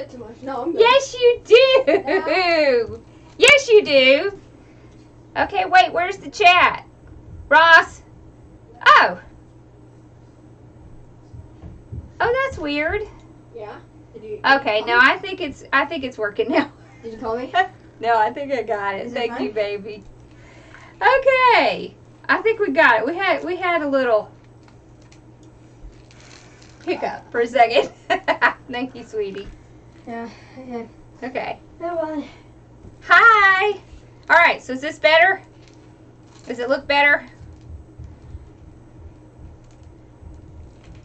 say too much. No, I'm good. Yes, you do. Yes, you do. Okay, wait, where's the chat? Ross? Oh. Oh, that's weird. Yeah? Did you Okay, no, I think it's working now. Did you call me? No, I think I got it. Is it Thank fine? you, baby. Okay. I think we got it. We had a little hiccup for a second. Thank you, sweetie. Yeah. Okay. No, well. Hi. All right, so is this better? Does it look better?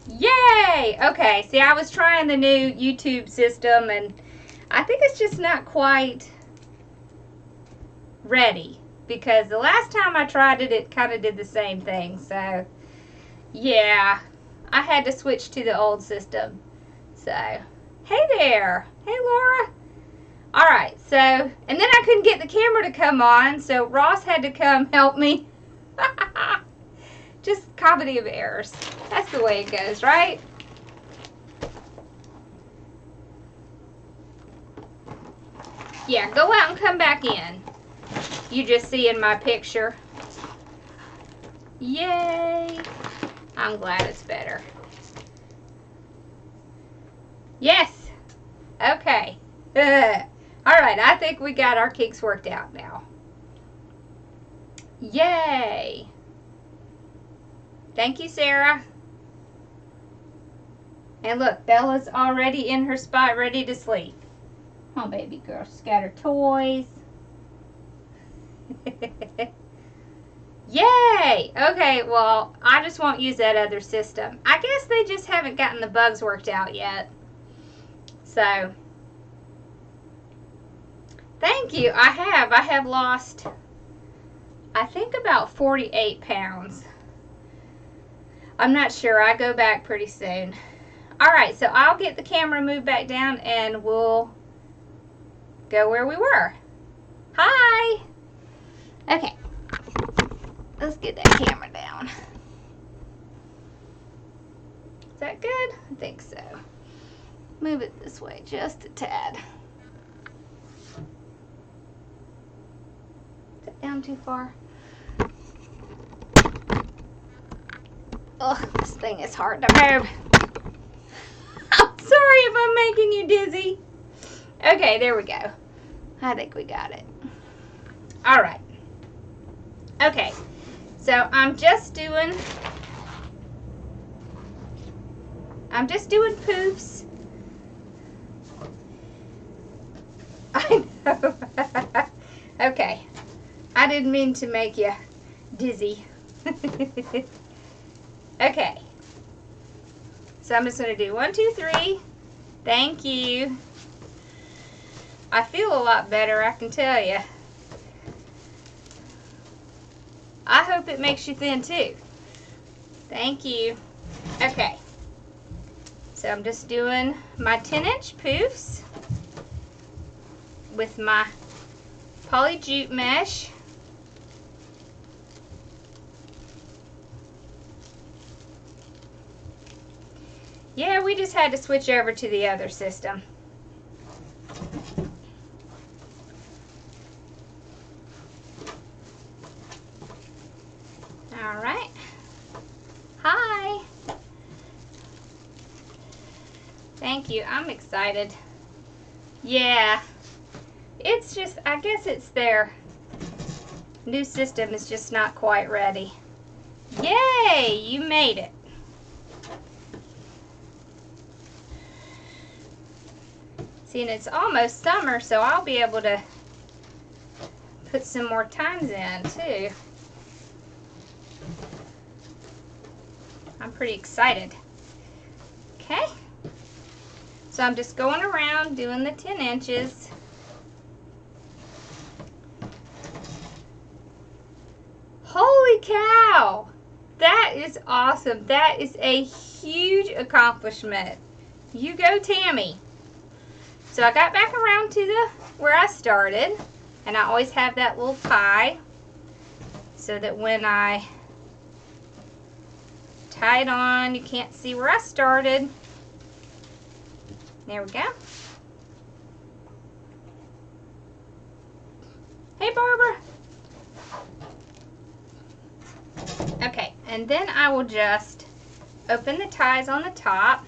Yay! Okay, see, I was trying the new YouTube system, and I think it's just not quite ready, because the last time I tried it, it kind of did the same thing. So, yeah, I had to switch to the old system. So, hey there. Hey, Laura. All right, so, and then I couldn't get the camera to come on, so Ross had to come help me. Just comedy of errors. That's the way it goes, right? Yeah, go out and come back in. You just see in my picture. Yay. I'm glad it's better. Yes. Okay. All right, I think we got our kinks worked out now. Yay. Thank you, Sarah. And look, Bella's already in her spot, ready to sleep. Oh, baby girl, scatter toys. Yay! Okay, well, I just won't use that other system. I guess they just haven't gotten the bugs worked out yet. So, thank you. I have lost, I think, about 48 pounds. I'm not sure. I go back pretty soon. All right, so I'll get the camera moved back down and we'll go where we were. Hi. Okay. Let's get that camera down. Is that good? I think so. Move it this way just a tad. Is it down too far? Ugh, this thing is hard to move. I'm sorry if I'm making you dizzy. Okay, there we go. I think we got it. All right. Okay, so I'm just doing poofs. I know. Okay, I didn't mean to make you dizzy. Okay, so I'm just going to do 1, 2, 3. Thank you. I feel a lot better, I can tell you. I hope it makes you thin too. Thank you. Okay, so I'm just doing my 10-inch poofs with my poly jute mesh. Yeah, we just had to switch over to the other system. All right. Hi. Thank you. I'm excited. Yeah. It's just, I guess it's their new system is just not quite ready. Yay, you made it. See, and it's almost summer, so I'll be able to put some more times in too. I'm pretty excited. Okay, so I'm just going around doing the 10 inches. Holy cow! That is awesome. That is a huge accomplishment. You go, Tammy. So I got back around to the where I started, and I always have that little tie so that when I tie it on, you can't see where I started. There we go. And then I will just open the ties on the top.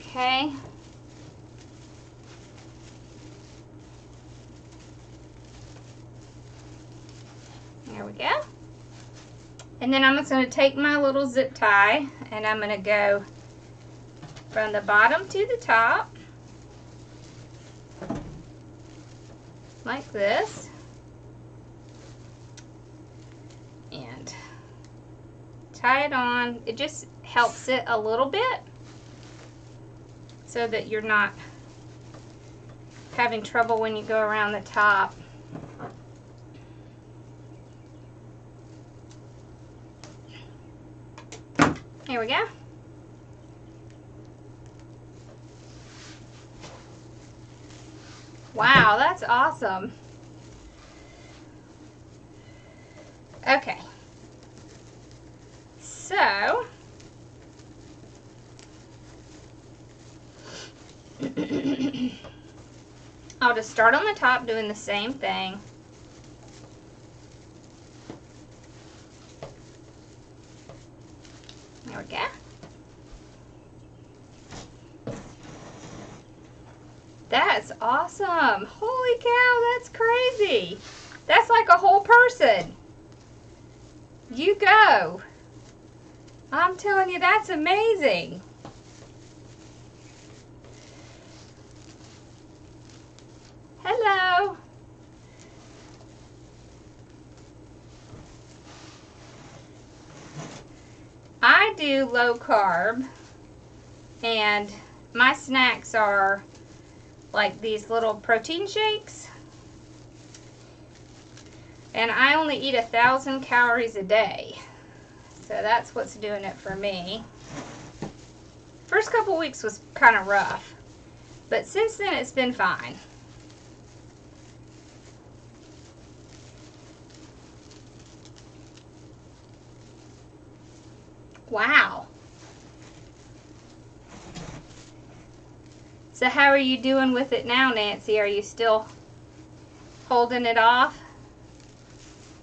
Okay. There we go. And then I'm just going to take my little zip tie and I'm going to go from the bottom to the top like this. And tie it on. It just helps it a little bit so that you're not having trouble when you go around the top. Here we go. Wow, that's awesome. Okay. So, I'll just start on the top doing the same thing. There we go. That's awesome. Holy cow, that's crazy. That's like a whole person. You go. I'm telling you, that's amazing. Hello. I do low carb, and my snacks are like these little protein shakes, and I only eat 1,000 calories a day, so that's what's doing it for me. First couple weeks was kind of rough, but since then it's been fine. Wow. So how are you doing with it now, Nancy? Are you still holding it off?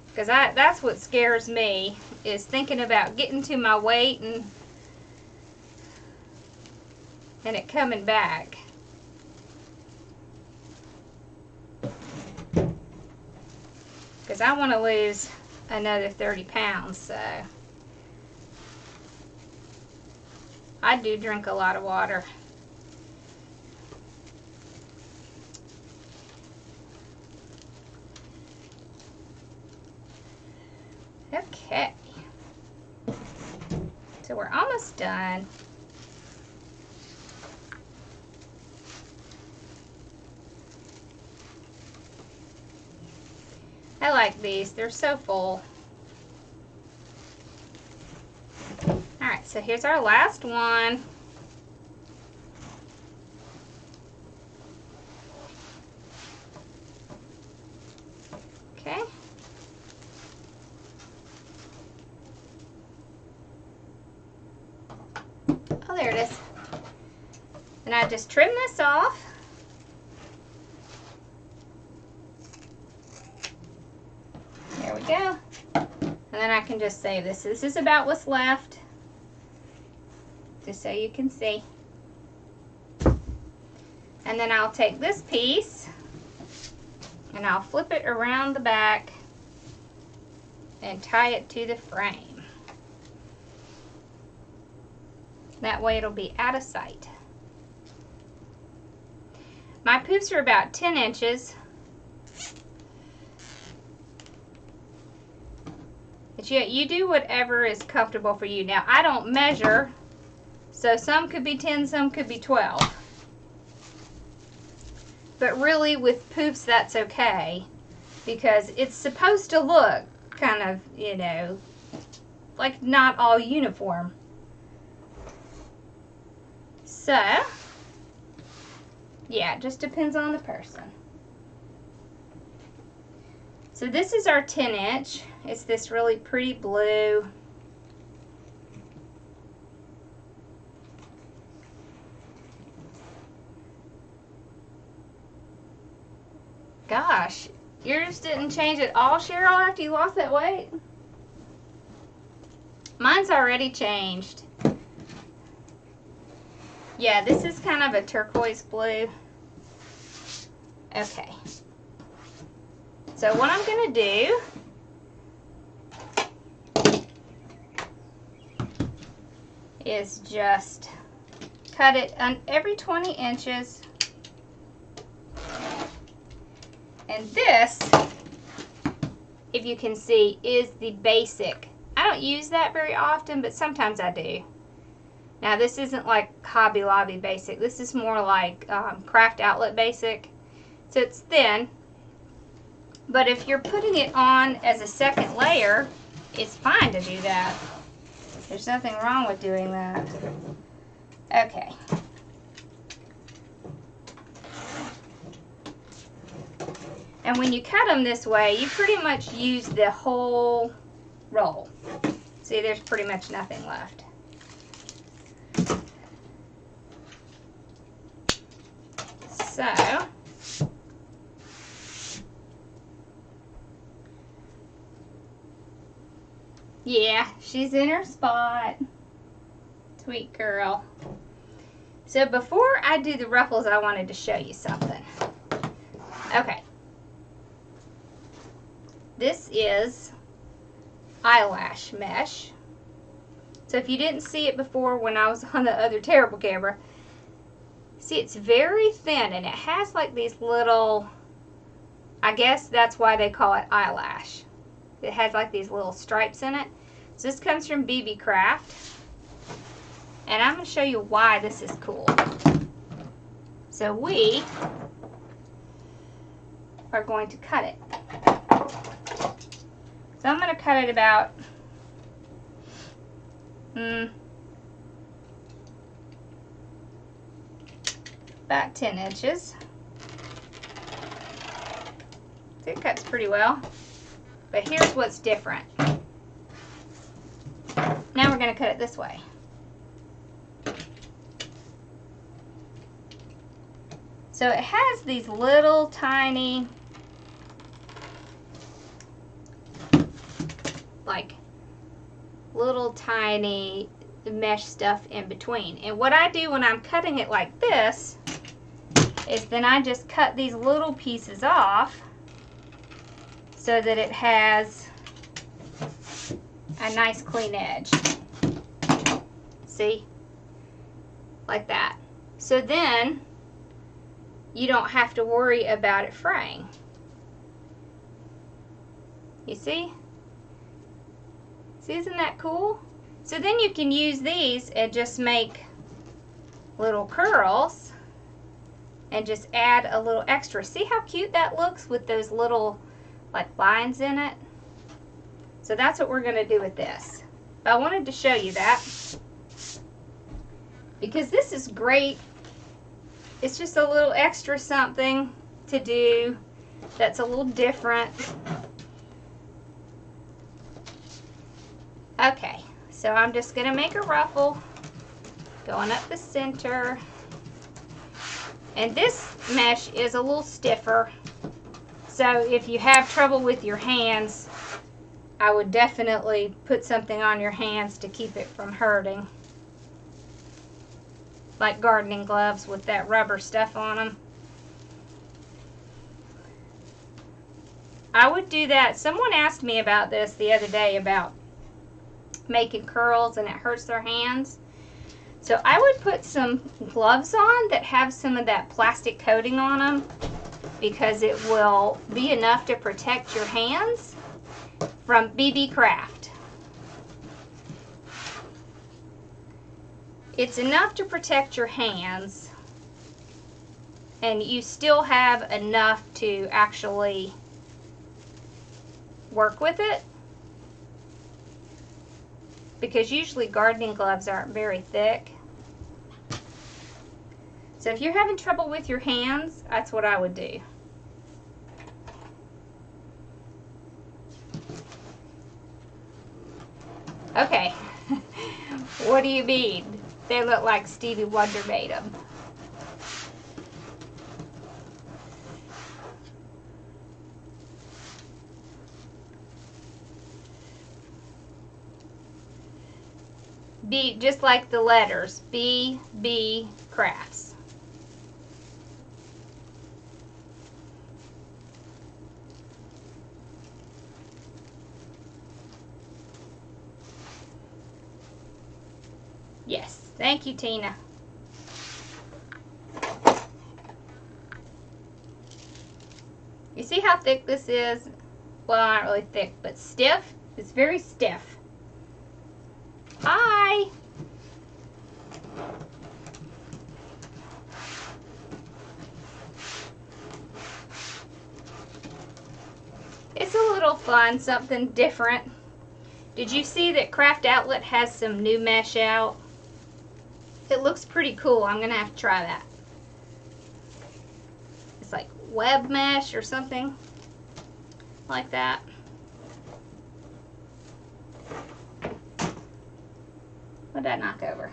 Because that's what scares me, is thinking about getting to my weight and it coming back. Because I want to lose another 30 pounds, so I do drink a lot of water. Okay, so we're almost done. I like these, they're so full. Alright, so here's our last one. Okay. Oh, there it is. And I just trim this off. There we go. And then I can just save this. This is about what's left, just so you can see. And then I'll take this piece and I'll flip it around the back and tie it to the frame. That way it'll be out of sight. My poofs are about 10 inches. But you do whatever is comfortable for you. Now, I don't measure, so some could be 10, some could be 12. But really, with poofs, that's okay, because it's supposed to look kind of, you know, like not all uniform. So, yeah, it just depends on the person. So this is our 10-inch. It's this really pretty blue. gosh. Yours didn't change at all, Cheryl, after you lost that weight? Mine's already changed. Yeah, this is kind of a turquoise blue. Okay. So what I'm going to do is just cut it on every 20 inches. And this, if you can see, is the basic. I don't use that very often, but sometimes I do. Now this isn't like Hobby Lobby basic. This is more like Craft Outlet basic. So it's thin. But if you're putting it on as a second layer, it's fine to do that. There's nothing wrong with doing that. Okay. And when you cut them this way, you pretty much use the whole roll. See, there's pretty much nothing left. So, yeah, she's in her spot. Sweet girl. So before I do the ruffles, I wanted to show you something. Okay. This is eyelash mesh. So if you didn't see it before when I was on the other terrible camera, see, it's very thin and it has like these little, I guess that's why they call it eyelash. It has like these little stripes in it. So this comes from BB Craft. And I'm going to show you why this is cool. So we are going to cut it. So I'm going to cut it about about 10 inches. So it cuts pretty well. But here's what's different. Now we're going to cut it this way. So it has these little tiny, like little tiny mesh stuff in between. And what I do when I'm cutting it like this is then I just cut these little pieces off so that it has a nice clean edge. See? Like that. So then you don't have to worry about it fraying. You see? See, isn't that cool? So then you can use these and just make little curls and just add a little extra. See how cute that looks with those little like lines in it? So that's what we're going to do with this. But I wanted to show you that because this is great. It's just a little extra something to do that's a little different. Okay, so I'm just going to make a ruffle going up the center. And this mesh is a little stiffer. So if you have trouble with your hands, I would definitely put something on your hands to keep it from hurting. Like gardening gloves with that rubber stuff on them. I would do that. Someone asked me about this the other day about making curls and it hurts their hands. So I would put some gloves on that have some of that plastic coating on them because it will be enough to protect your hands from BB Craft. It's enough to protect your hands and you still have enough to actually work with it, because usually gardening gloves aren't very thick. So if you're having trouble with your hands, that's what I would do. Okay, what do you mean? They look like Stevie Wonder made them. B, just like the letters, BB Crafts. Yes, thank you, Tina. You see how thick this is? Well, not really thick, but stiff. It's very stiff. Hi. It's a little fun, something different. Did you see that Craft Outlet has some new mesh out? It looks pretty cool. I'm gonna have to try that. It's like web mesh or something like that. What did I knock over?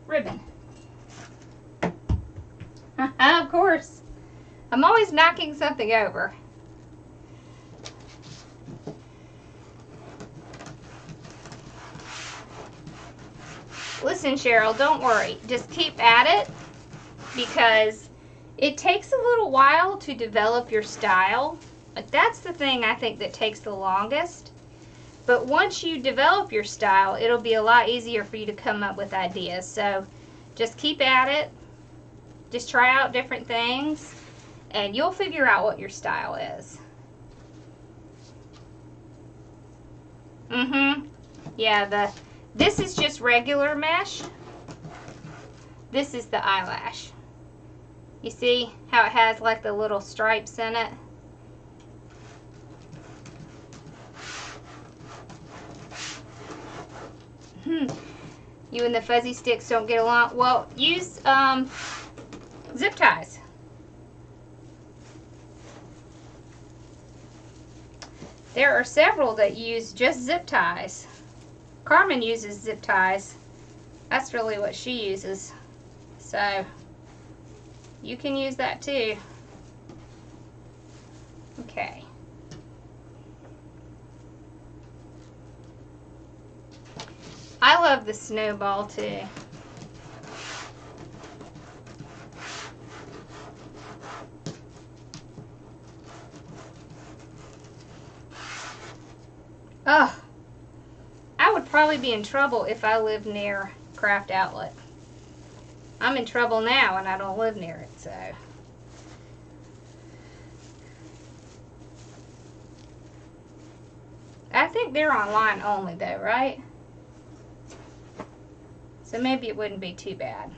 Ribbon. Of course. I'm always knocking something over. Listen, Cheryl, don't worry. Just keep at it because it takes a little while to develop your style. Like, that's the thing I think that takes the longest. But once you develop your style, it'll be a lot easier for you to come up with ideas. So just keep at it. Just try out different things and you'll figure out what your style is. Yeah, this is just regular mesh. This is the eyelash. You see how it has like the little stripes in it? You and the fuzzy sticks don't get along. Well, use zip ties. There are several that use just zip ties. Carmen uses zip ties. That's really what she uses. So you can use that too. Okay. I love the snowball too. Oh, I would probably be in trouble if I lived near Craft Outlet. I'm in trouble now and I don't live near it, so. I think they're online only though, right? So maybe it wouldn't be too bad.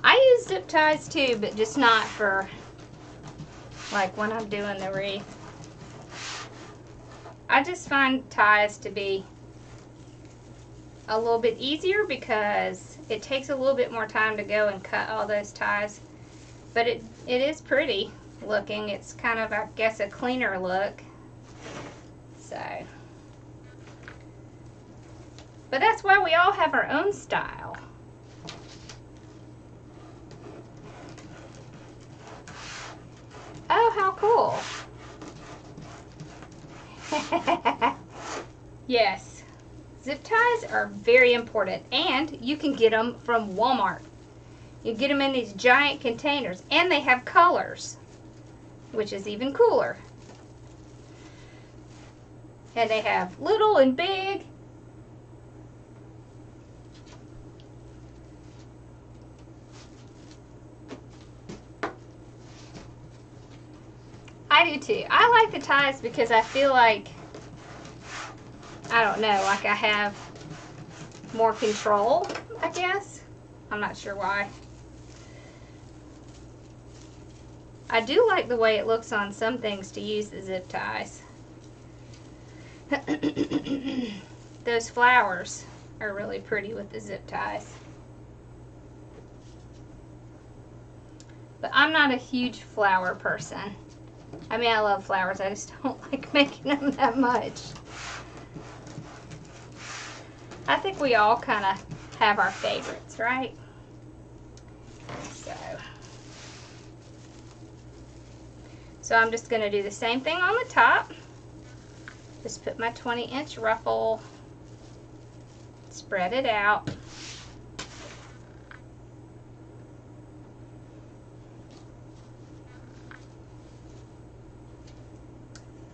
I use zip ties too, but just not for like when I'm doing the wreath. I just find ties to be a little bit easier because it takes a little bit more time to go and cut all those ties. But it is pretty looking. It's kind of, I guess, a cleaner look. So, but that's why we all have our own style. Oh, how cool. Yes, zip ties are very important, and you can get them from Walmart. You get them in these giant containers, and they have colors, which is even cooler. And they have little and big. I do too. I like the ties because I feel like, I don't know, like I have more control, I guess. I'm not sure why. I do like the way it looks on some things to use the zip ties. Those flowers are really pretty with the zip ties. But I'm not a huge flower person. I mean, I love flowers. I just don't like making them that much. I think we all kind of have our favorites, right? So. So I'm just going to do the same thing on the top. Just put my 20-inch ruffle, spread it out.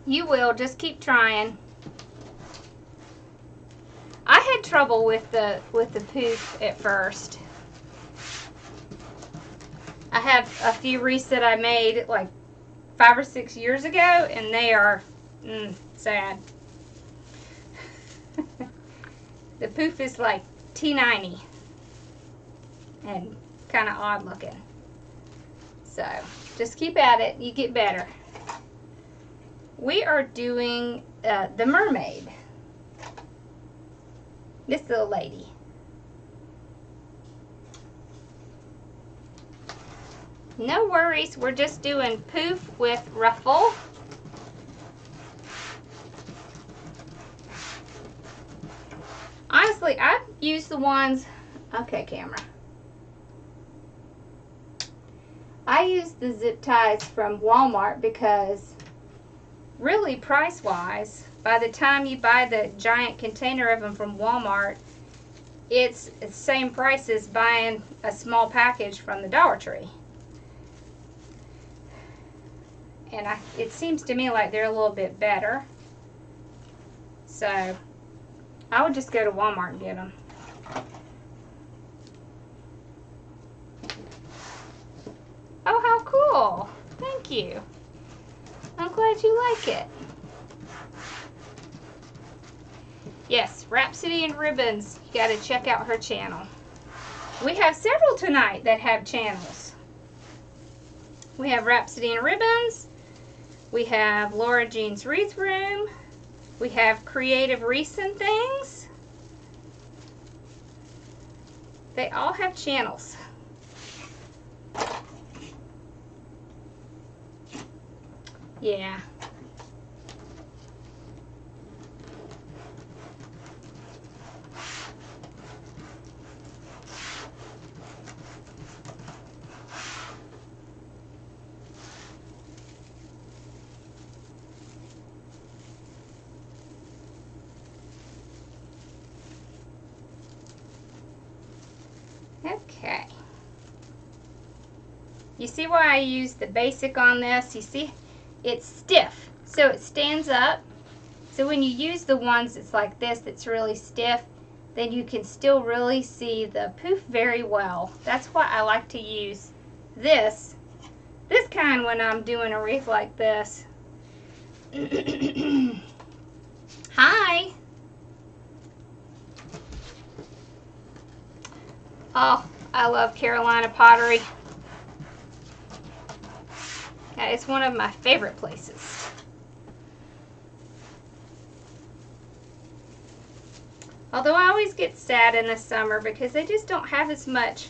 You will, just keep trying. I had trouble with the poof at first. I have a few wreaths that I made like 5 or 6 years ago, and they are sad. The poof is like T90 and kind of odd looking. So just keep at it, you get better. We are doing the mermaid. This little lady. No worries, we're just doing poof with ruffle. Honestly, I've used the ones, okay camera. I use the zip ties from Walmart because really price-wise, by the time you buy the giant container of them from Walmart, it's the same price as buying a small package from the Dollar Tree. And it seems to me like they're a little bit better. So I would just go to Walmart and get them. Oh, how cool. Thank you. I'm glad you like it. Yes, Rhapsody and Ribbons. You got to check out her channel. We have several tonight that have channels. We have Rhapsody and Ribbons. We have Laura Jean's Wreath Room. We have Creative Wreaths and Things. They all have channels. Yeah. Okay. You see why I use the basic on this? You see, it's stiff, so it stands up. So when you use the ones that's like this, that's really stiff, then you can still really see the poof very well. That's why I like to use this kind when I'm doing a wreath like this. Hi. Oh, I love Carolina pottery. Yeah, it's one of my favorite places. Although I always get sad in the summer because they just don't have as much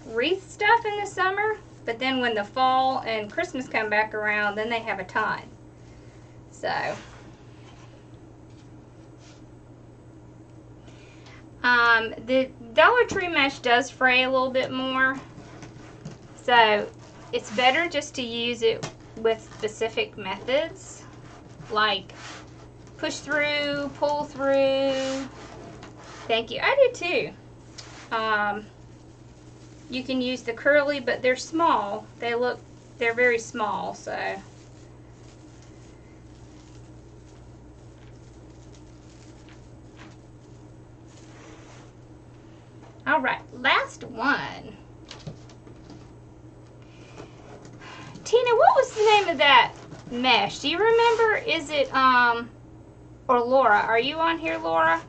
wreath stuff in the summer. But then when the fall and Christmas come back around, then they have a ton. So the Dollar Tree mesh does fray a little bit more. So it's better just to use it with specific methods, like push through, pull through. Thank you. I do too. You can use the curly, but they're small. They're very small, so. All right, last one. Tina, what was the name of that mesh? Do you remember? Is it, or Laura, are you on here, Laura?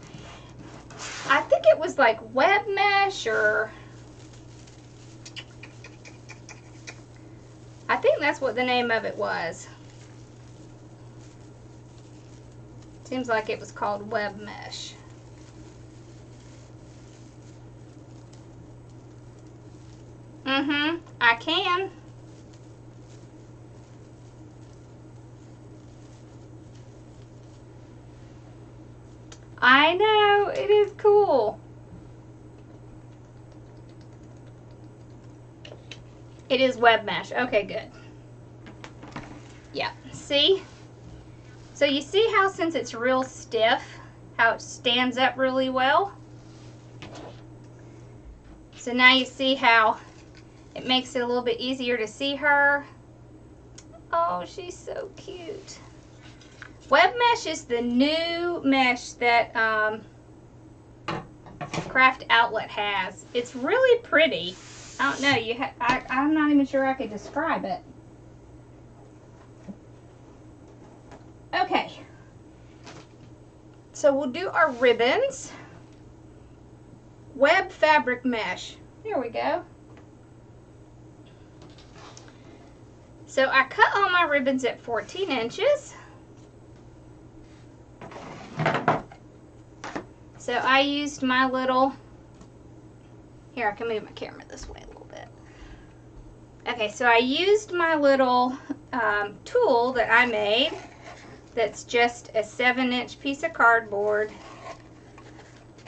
I think it was like web mesh, or I think that's what the name of it was. Seems like it was called web mesh. I can. I know, it is cool. It is web mesh. Okay, good. Yeah, see? So you see how since it's real stiff, how it stands up really well? So now you see how it makes it a little bit easier to see her. Oh, she's so cute. Web mesh is the new mesh that Craft Outlet has. It's really pretty. I don't know. I'm not even sure I could describe it. Okay. So we'll do our ribbons. Web fabric mesh. Here we go. So I cut all my ribbons at 14 inches. So I used my little, here I can move my camera this way a little bit. Okay, so I used my little tool that I made that's just a 7-inch piece of cardboard.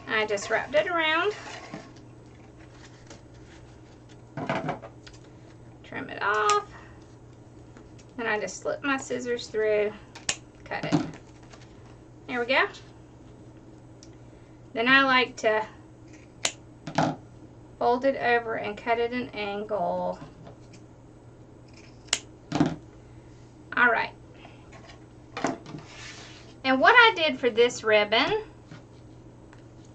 I just wrapped it around. Trim it off. And I just slip my scissors through, cut it. There we go. Then I like to fold it over and cut it at an angle. All right. And what I did for this ribbon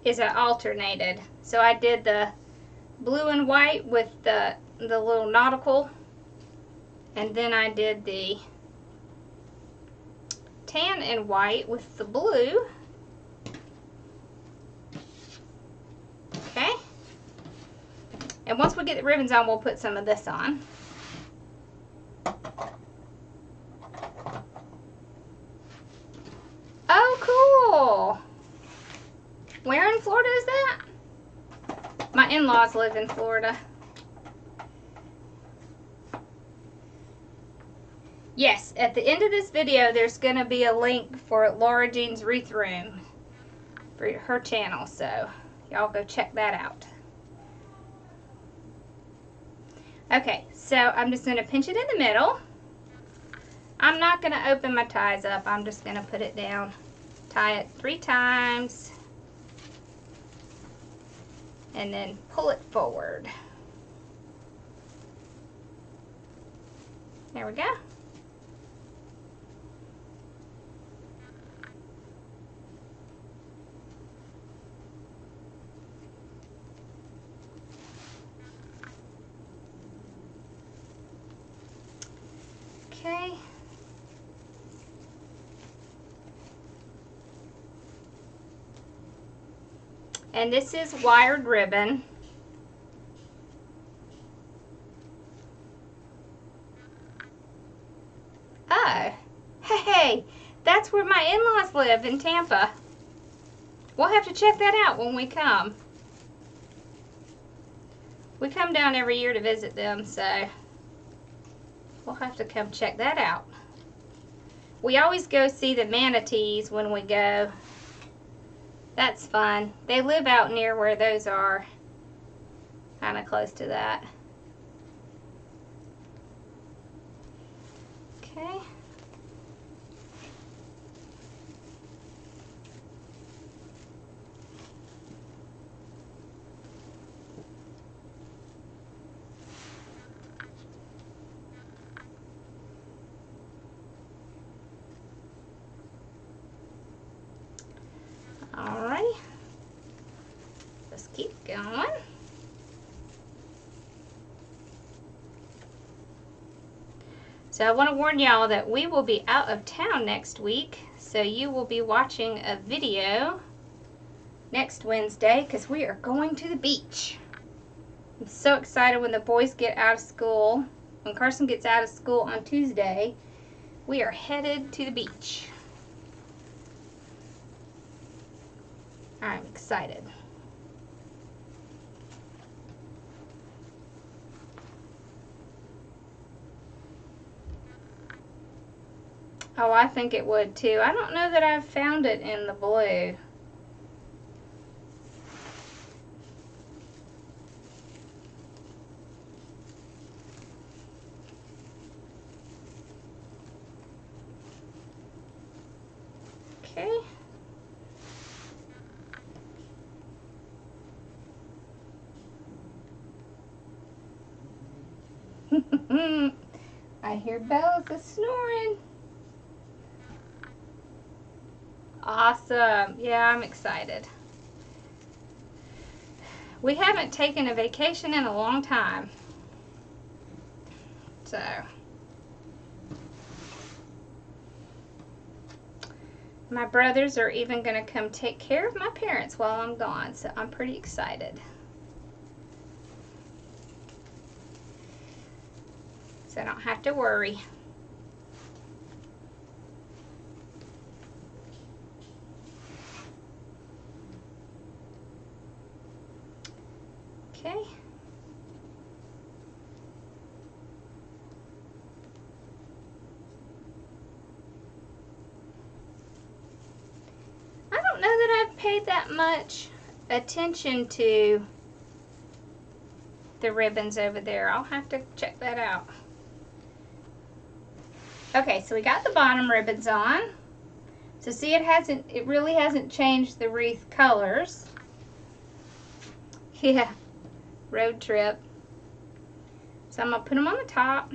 is I alternated. So I did the blue and white with the little nautical, and then I did the tan and white with the blue. Okay. And once we get the ribbons on, we'll put some of this on. Oh, cool. Where in Florida is that? My in-laws live in Florida. Yes, at the end of this video, there's going to be a link for Laura Jean's Wreath Room for her channel, so y'all go check that out. Okay, so I'm just going to pinch it in the middle. I'm not going to open my ties up. I'm just going to put it down. Tie it 3 times. And then pull it forward. There we go. Okay. And this is wired ribbon. Oh, hey, that's where my in-laws live in Tampa. We'll have to check that out when we come. We come down every year to visit them, so we'll have to come check that out. We always go see the manatees when we go. That's fun. They live out near where those are. Kind of close to that. Okay. Alrighty, let's keep going. So I want to warn y'all that we will be out of town next week, so you will be watching a video next Wednesday because we are going to the beach. I'm so excited when the boys get out of school. When Carson gets out of school on Tuesday, we are headed to the beach. I'm excited. Oh, I think it would too. I don't know that I've found it in the blue. I hear Bella's snoring. Awesome. Yeah, I'm excited. We haven't taken a vacation in a long time. So, my brothers are even going to come take care of my parents while I'm gone. So, I'm pretty excited. So, I don't have to worry. Okay. I don't know that I've paid that much attention to the ribbons over there. I'll have to check that out. Okay, so we got the bottom ribbons on. So see, it really hasn't changed the wreath colors. Yeah, road trip. So I'm gonna put them on the top.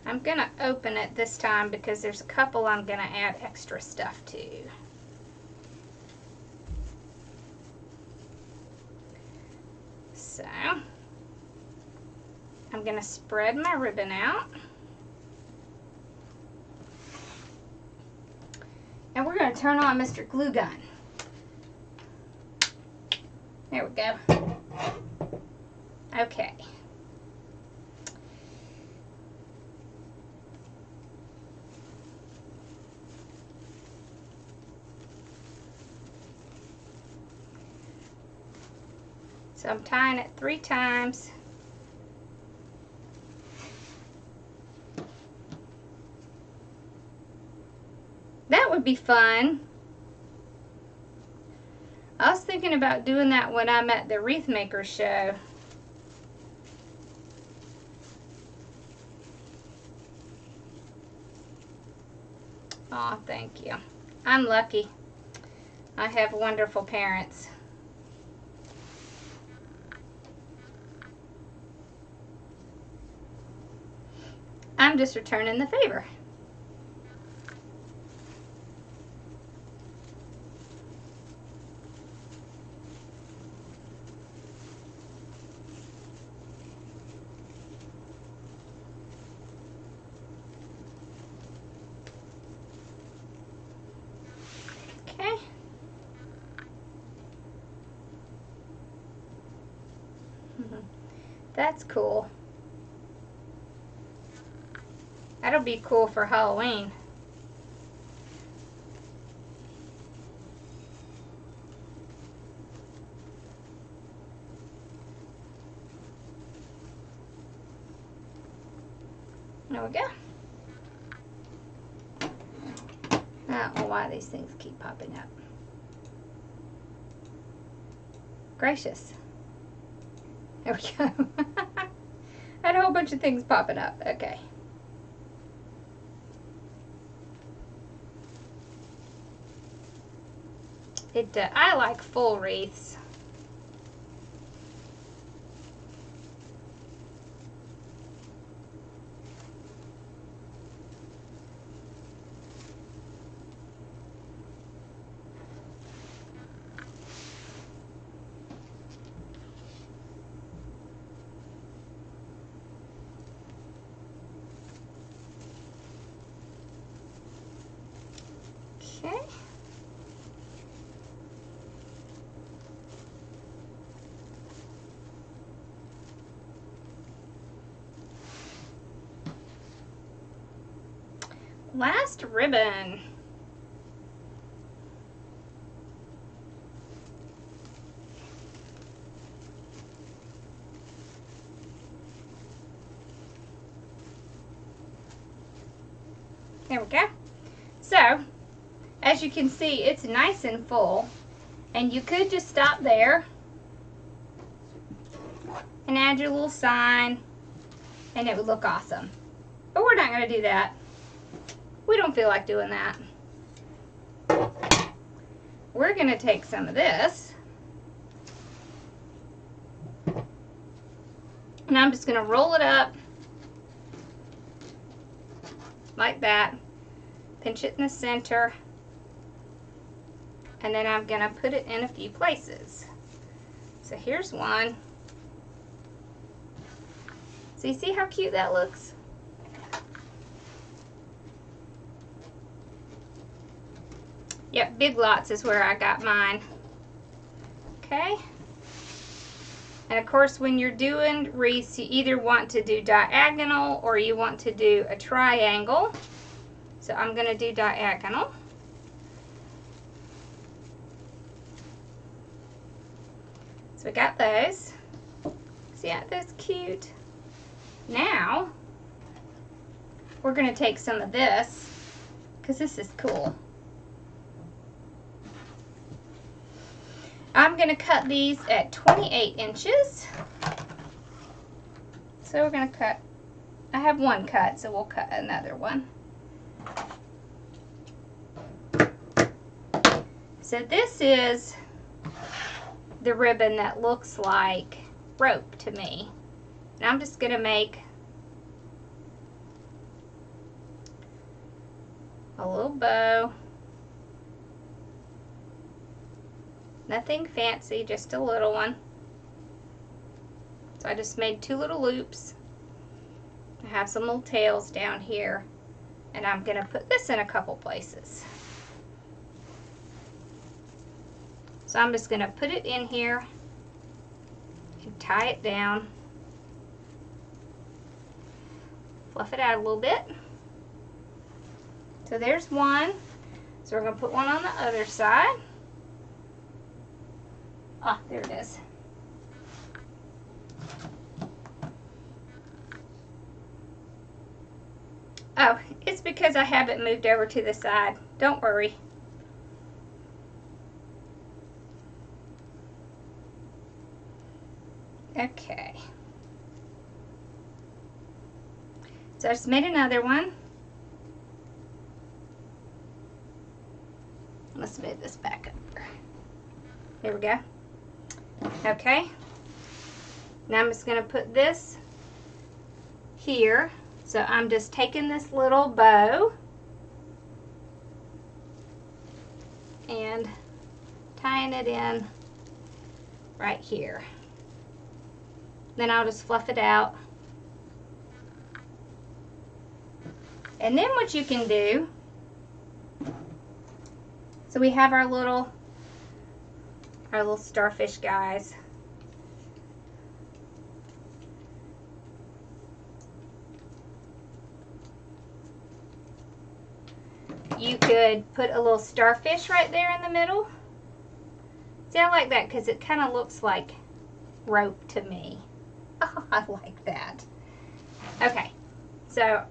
I'm gonna open it this time because there's a couple I'm gonna add extra stuff to. So I'm gonna spread my ribbon out. And we're gonna turn on Mr. Glue Gun. There we go. Okay. So I'm tying it 3 times. That would be fun. I was thinking about doing that when I'm at the Wreath Maker show. Aw, thank you. I'm lucky. I have wonderful parents. I'm just returning the favor. Okay. That's cool. That'll be cool for Halloween. There we go. I don't know why these things keep popping up. Gracious. There we go. I had a whole bunch of things popping up. Okay. I like full wreaths. Okay. Last ribbon. There we go. So, as you can see, it's nice and full, and you could just stop there and add your little sign, and it would look awesome. But we're not going to do that. We don't feel like doing that. we're going to take some of this, and I'm just going to roll it up like that, pinch it in the center, and then I'm going to put it in a few places. So here's one. So you see how cute that looks? Yep, Big Lots is where I got mine. Okay. And of course, when you're doing wreaths, you either want to do diagonal or you want to do a triangle. So I'm going to do diagonal. So we got those. See how that's cute? Now, we're going to take some of this, because this is cool. I'm going to cut these at 28 inches. So we're going to cut, I have one cut, so we'll cut another one. So this is the ribbon that looks like rope to me. And I'm just going to make a little bow. Nothing fancy, just a little one. So I just made 2 little loops. I have some little tails down here, and I'm going to put this in a couple places. So I'm just going to put it in here and tie it down. Fluff it out a little bit. So there's one. So we're going to put one on the other side. Ah, there it is. Oh, it's because I haven't moved over to the side. Don't worry. Okay. So I just made another one. Let's move this back up. There we go. Okay. Now I'm just going to put this here. So I'm just taking this little bow and tying it in right here. Then I'll just fluff it out. And then what you can do, so we have our little starfish guys. You could put a little starfish right there in the middle. See, I like that because it kind of looks like rope to me. Oh, I like that. Okay, so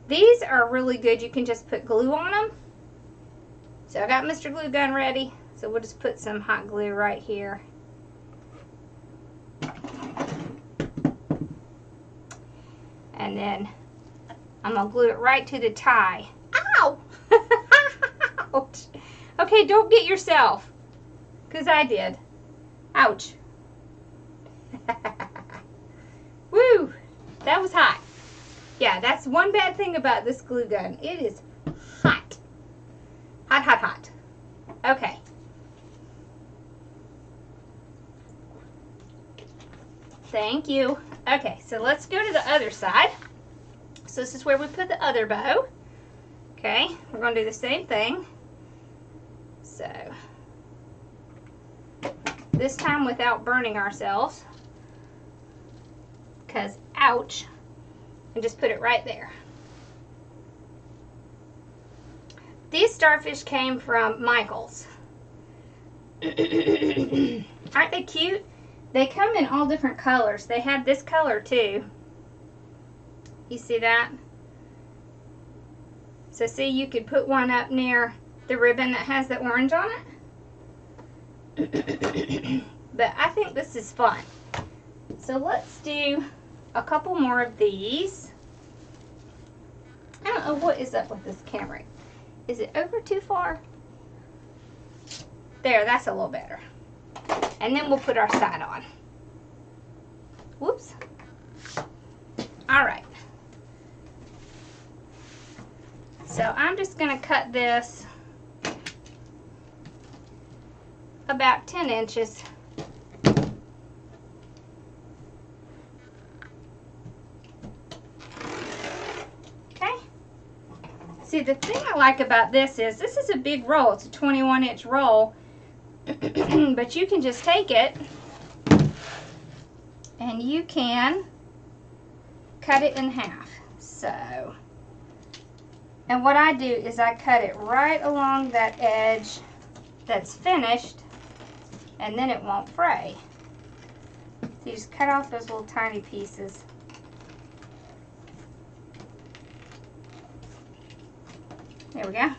these are really good. You can just put glue on them. So I got Mr. Glue Gun ready. So we'll just put some hot glue right here. And then I'm going to glue it right to the tie. Ow! Ouch. Okay, don't get yourself. Because I did. Ouch. Woo! That was hot. Yeah, that's one bad thing about this glue gun. It is hot. Hot, hot, hot. Okay. Thank you. Okay, so let's go to the other side. So this is where we put the other bow. Okay, we're going to do the same thing. So, this time without burning ourselves. Because, ouch. And just put it right there. These starfish came from Michael's. Aren't they cute? They come in all different colors. They have this color too. You see that? So see, you could put one up near the ribbon that has the orange on it. But I think this is fun. So let's do a couple more of these. I don't know, what is up with this camera? Is it over too far? There, that's a little better. And then we'll put our side on. Whoops. All right. So I'm just going to cut this about 10 inches. Okay. See, the thing I like about this is a big roll. It's a 21-inch roll. But you can just take it and you can cut it in half. So, and what I do is I cut it right along that edge that's finished, and then it won't fray. So you just cut off those little tiny pieces. There we go.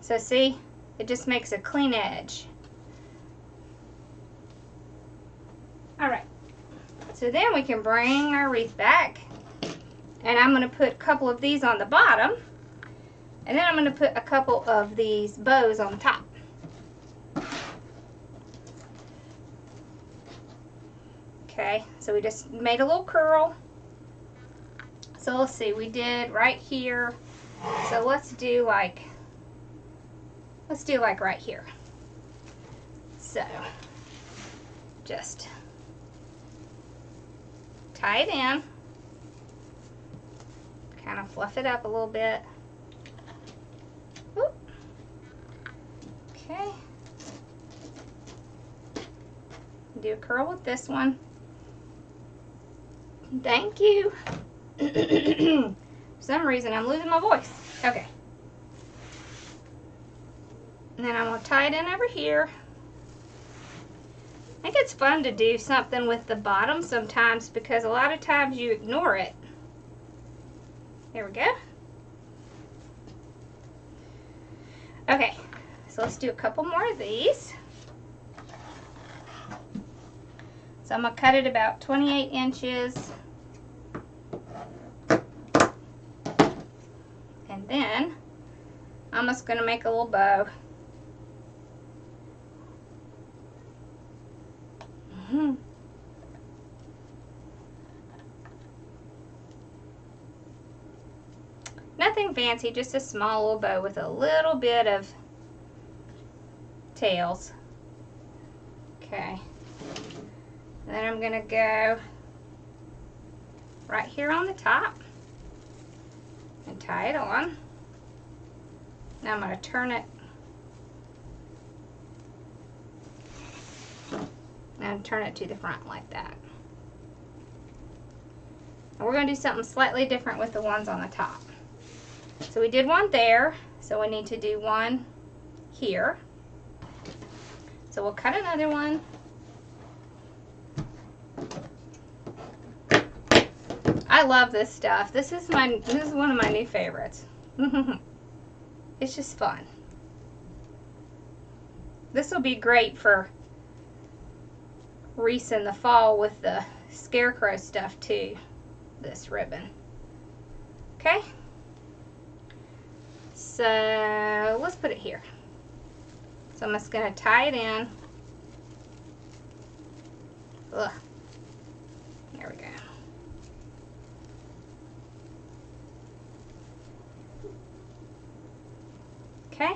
So see, it just makes a clean edge. All right, so then we can bring our wreath back, and I'm going to put a couple of these on the bottom, and then I'm going to put a couple of these bows on top. Okay, so we just made a little curl. So let's see, we did right here. So let's do like right here. So just tie it in, kind of fluff it up a little bit. Whoop. Okay. Do a curl with this one. Thank you. For some reason I'm losing my voice. Okay. And then I'm going to tie it in over here. I think it's fun to do something with the bottom sometimes because a lot of times you ignore it. There we go. Okay, so let's do a couple more of these. So I'm going to cut it about 28 inches. And then I'm just going to make a little bow. Nothing fancy, just a small little bow with a little bit of tails. Okay. Then I'm going to go right here on the top and tie it on. Now I'm going to turn it and turn it to the front like that. And we're going to do something slightly different with the ones on the top. So we did one there, so we need to do one here. So we'll cut another one. I love this stuff. This is one of my new favorites. It's just fun. This will be great for wreaths in the fall with the scarecrow stuff too, this ribbon. Okay, so let's put it here. So I'm just going to tie it in. Ugh. There we go. Okay,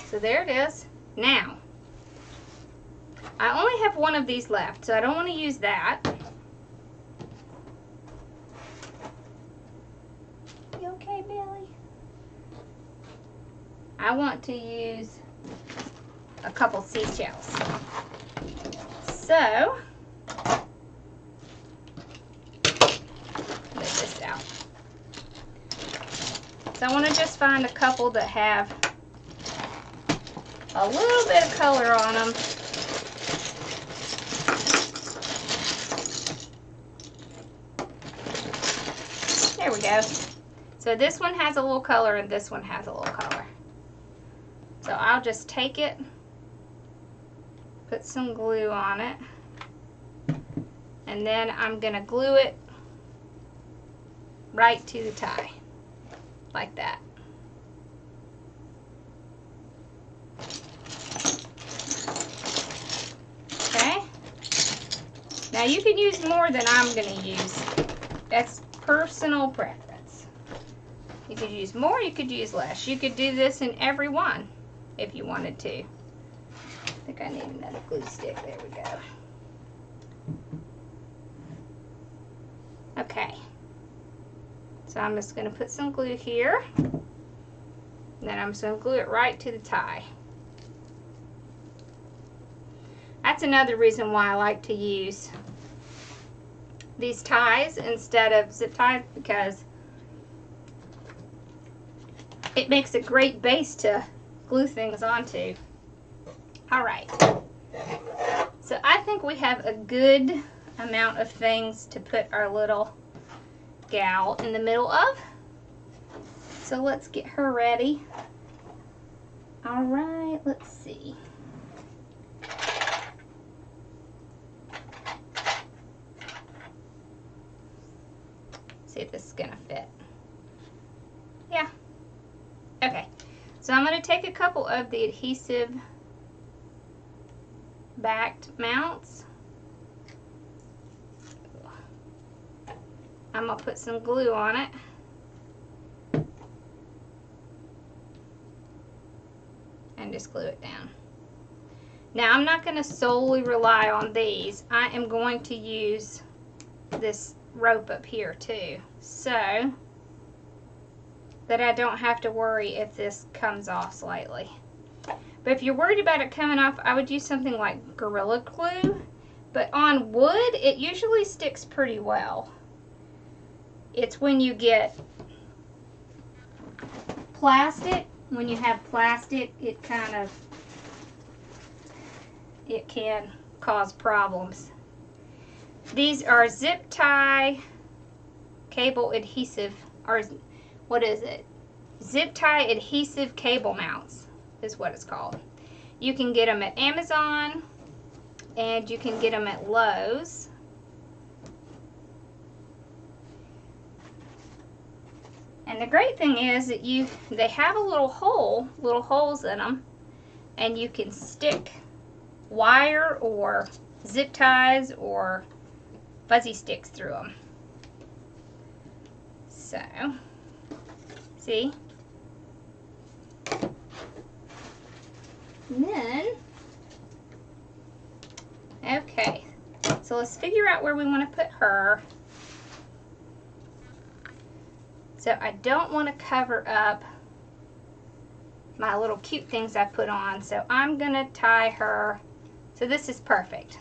so there it is. Now, I only have one of these left, so I don't want to use that. You okay, Billy? I want to use a couple seashells. So, let this out. So I want to just find a couple that have a little bit of color on them. There we go. So this one has a little color and this one has a little color. So I'll just take it, put some glue on it, and then I'm going to glue it right to the tie, like that. Now you can use more than I'm going to use. That's personal preference. You could use more, you could use less. You could do this in every one if you wanted to. I think I need another glue stick. There we go. Okay. So I'm just going to put some glue here. Then I'm just going to glue it right to the tie. That's another reason why I like to use these ties instead of zip ties, because it makes a great base to glue things onto. Alright, so I think we have a good amount of things to put our little gal in the middle of. So let's get her ready. Alright, let's see. See if this is gonna fit. Yeah. Okay. So I'm gonna take a couple of the adhesive backed mounts. I'm gonna put some glue on it. And just glue it down. Now I'm not gonna solely rely on these. I am going to use this rope up here too, so that I don't have to worry if this comes off slightly. But if you're worried about it coming off, I would use something like Gorilla Glue, but on wood it usually sticks pretty well. It's when you get plastic, when you have plastic, it can cause problems. These are zip tie cable adhesive, or what is it? Zip tie adhesive cable mounts is what it's called. You can get them at Amazon and you can get them at Lowe's. And the great thing is that they have a little holes in them, and you can stick wire or zip ties or fuzzy sticks through them. So, see? And then, okay, so let's figure out where we want to put her. So I don't want to cover up my little cute things I put on, so I'm going to tie her. So this is perfect.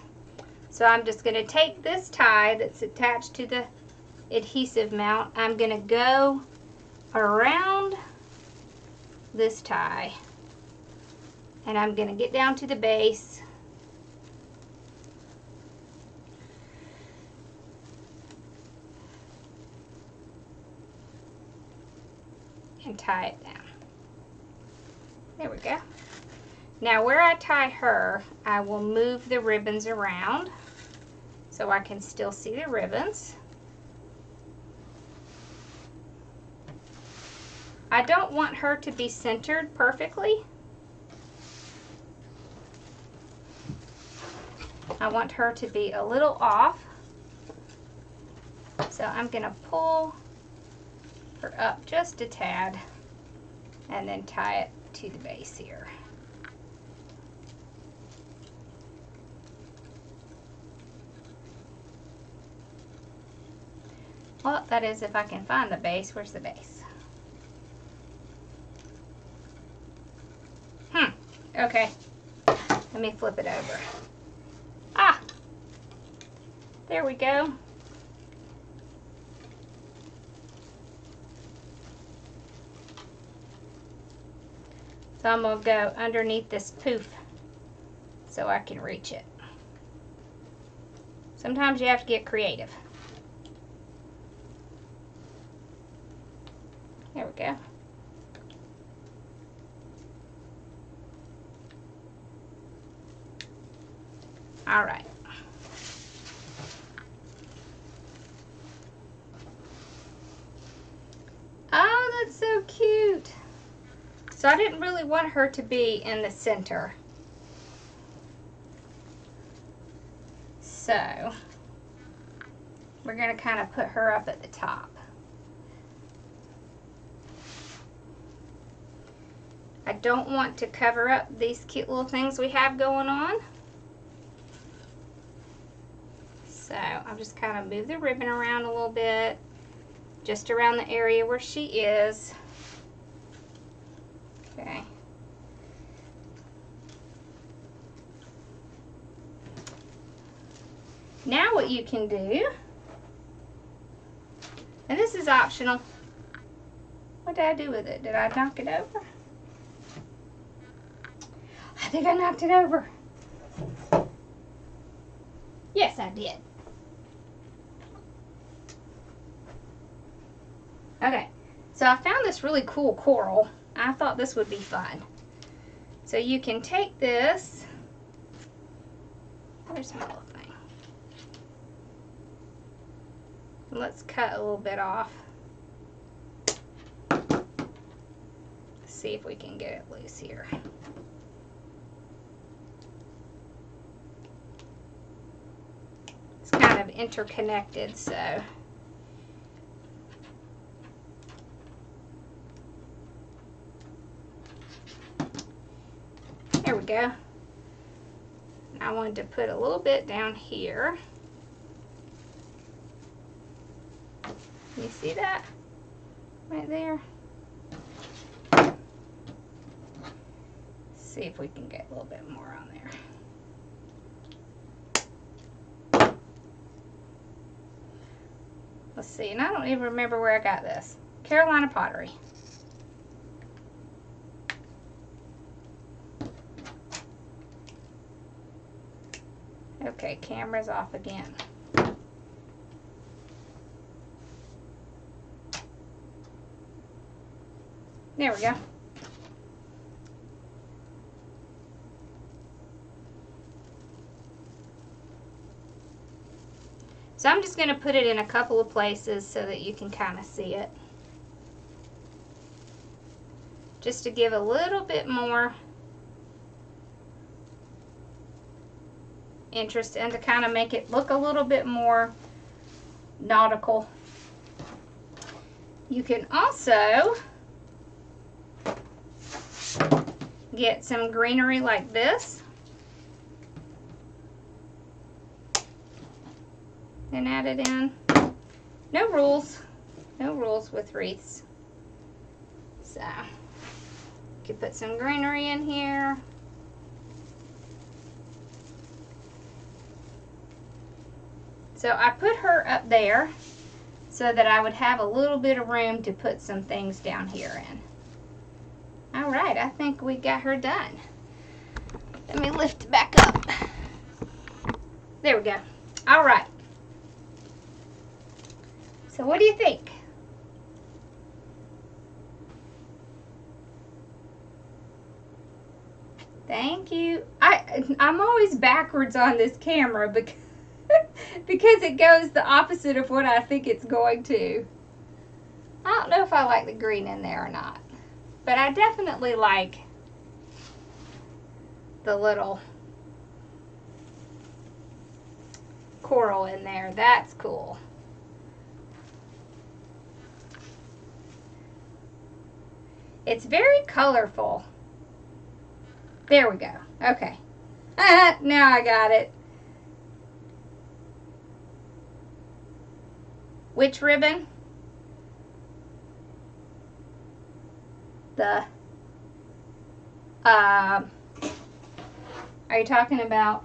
So I'm just going to take this tie that's attached to the adhesive mount. I'm going to go around this tie, and I'm going to get down to the base. And tie it down. There we go. Now where I tie her, I will move the ribbons around so I can still see the ribbons. I don't want her to be centered perfectly. I want her to be a little off. So I'm going to pull her up just a tad and then tie it to the base here. Well, that is if I can find the base. Where's the base? Okay. Let me flip it over. Ah! There we go. So I'm going to go underneath this poof so I can reach it. Sometimes you have to get creative. There we go. All right. Oh, that's so cute. So I didn't really want her to be in the center. So we're going to kind of put her up at the top. I don't want to cover up these cute little things we have going on. So I'll just kind of move the ribbon around a little bit, just around the area where she is. Okay. Now what you can do, and this is optional. What did I do with it? Did I knock it over? I think I knocked it over. Yes, I did. Okay, so I found this really cool coral. I thought this would be fun. So you can take this. Where's my little thing? Let's cut a little bit off. Let's see if we can get it loose here. It's kind of interconnected, so. There we go. I wanted to put a little bit down here. You see that? Right there. See if we can get a little bit more on there. Let's see, and I don't even remember where I got this. Carolina Pottery. Okay, camera's off again. There we go. So I'm just going to put it in a couple of places so that you can kind of see it. Just to give a little bit more interest and to kind of make it look a little bit more nautical. You can also get some greenery like this and add it in. No rules with wreaths. So you can put some greenery in here. So I put her up there so that I would have a little bit of room to put some things down here in. All right, I think we got her done. Let me lift it back up. There we go. All right. So what do you think? Thank you. I'm always backwards on this camera because because it goes the opposite of what I think it's going to. I don't know if I like the green in there or not, but I definitely like the little coral in there. That's cool. It's very colorful. There we go. Okay. Now I got it. Which ribbon? The are you talking about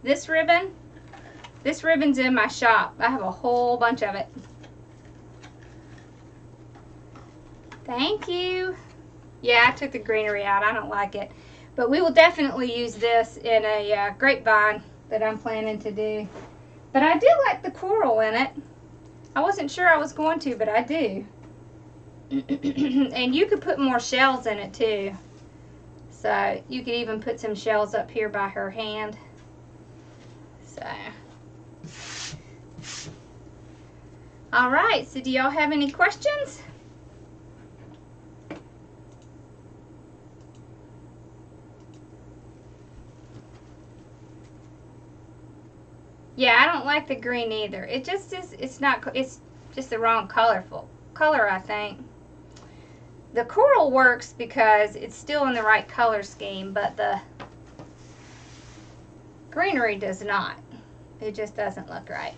this ribbon? This ribbon's in my shop. I have a whole bunch of it. Thank you. Yeah, I took the greenery out. I don't like it. But we will definitely use this in a grapevine that I'm planning to do. But I do like the coral in it. I wasn't sure I was going to, but I do. And you could put more shells in it too. So you could even put some shells up here by her hand. So. All right, so do y'all have any questions? Yeah, I don't like the green either. It just is, it's just the wrong color, I think. The coral works because it's still in the right color scheme, but the greenery does not. It just doesn't look right.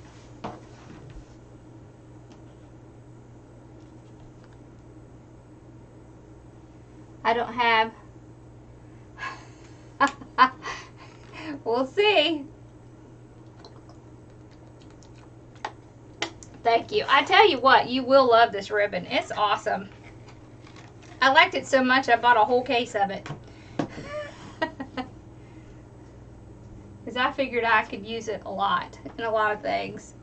I don't have, we'll see. Thank you. I tell you what, you will love this ribbon. It's awesome. I liked it so much I bought a whole case of it. Because I figured I could use it a lot in a lot of things.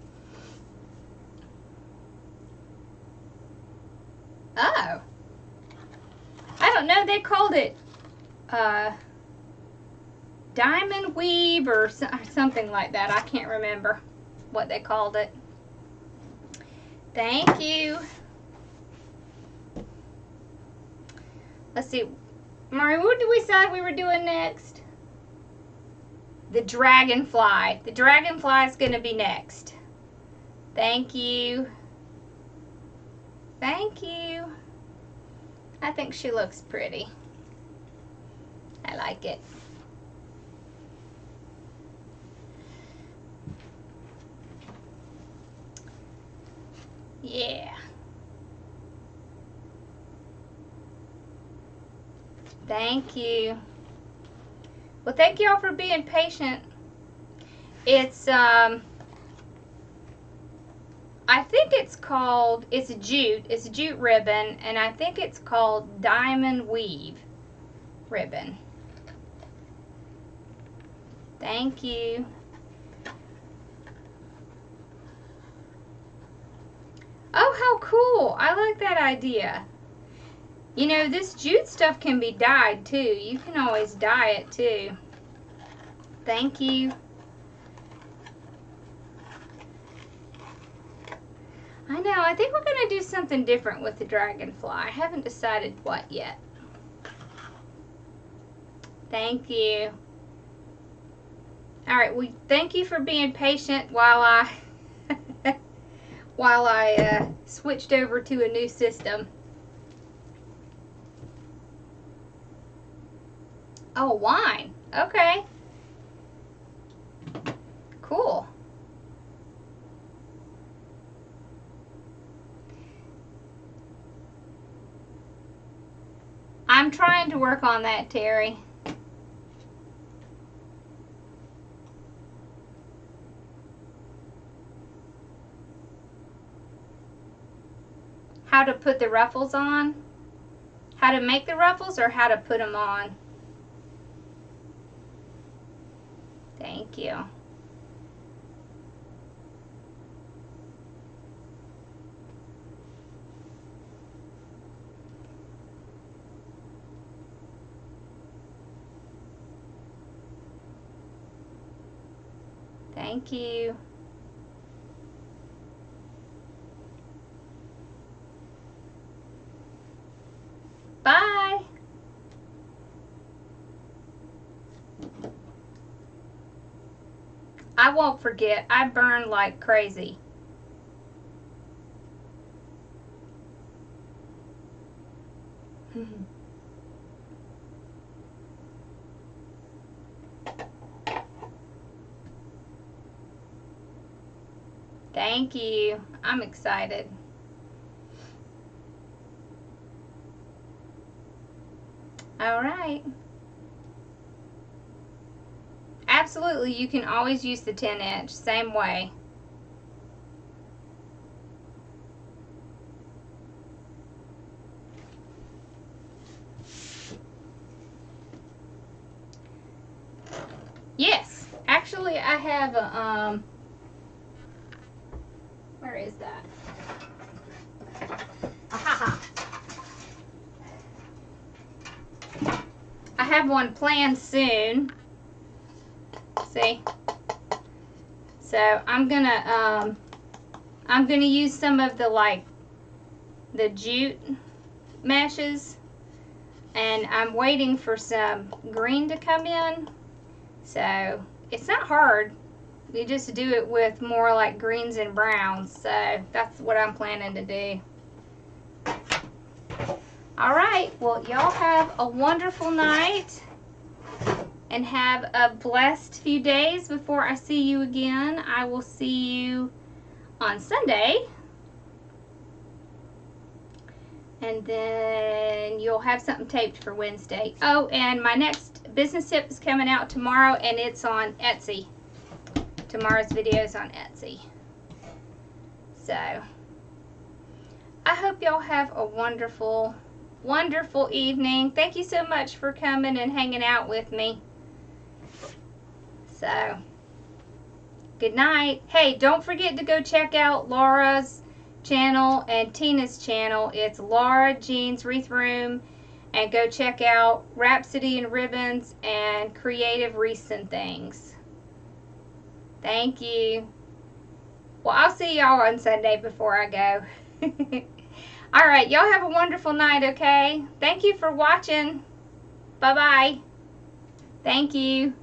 Oh. I don't know, they called it diamond weave or something like that. I can't remember what they called it. Thank you. Let's see. Marie, what did we decide we were doing next? The dragonfly. The dragonfly is going to be next. Thank you. Thank you. I think she looks pretty. I like it. Yeah. Thank you. Well, thank y'all for being patient. It's I think it's called, it's jute. It's a jute ribbon, and I think it's called diamond weave ribbon. Thank you. Oh, how cool. I like that idea. You know, this jute stuff can be dyed too. You can always dye it too. Thank you. I know, I think we're going to do something different with the dragonfly. I haven't decided what yet. Thank you. Alright, well, thank you for being patient while I switched over to a new system. Oh, wine. Okay. Cool. I'm trying to work on that, Terry. How to put the ruffles on? How to make the ruffles or how to put them on? Thank you. Thank you. Bye. I won't forget. I burn like crazy. Thank you. I'm excited. All right. Absolutely, you can always use the 10-inch, same way. Yes, actually I have a, where is that? Ahaha. I have one planned soon. See? So I'm gonna use some of the the jute meshes, and I'm waiting for some green to come in. So it's not hard. You just do it with more like greens and browns. So that's what I'm planning to do. All right, well, y'all have a wonderful night and have a blessed few days before I see you again. I will see you on Sunday. And then you'll have something taped for Wednesday. Oh, and my next business tip is coming out tomorrow, and it's on Etsy. Tomorrow's video is on Etsy. So, I hope y'all have a wonderful, wonderful evening. Thank you so much for coming and hanging out with me. So, good night. Hey, don't forget to go check out Laura's channel and Tina's channel. It's Laura Jean's Wreath Room, and go check out Rhapsody and Ribbons and Creative Wreaths and Things. Thank you. Well, I'll see y'all on Sunday before I go. Alright, y'all have a wonderful night, okay? Thank you for watching. Bye-bye. Thank you.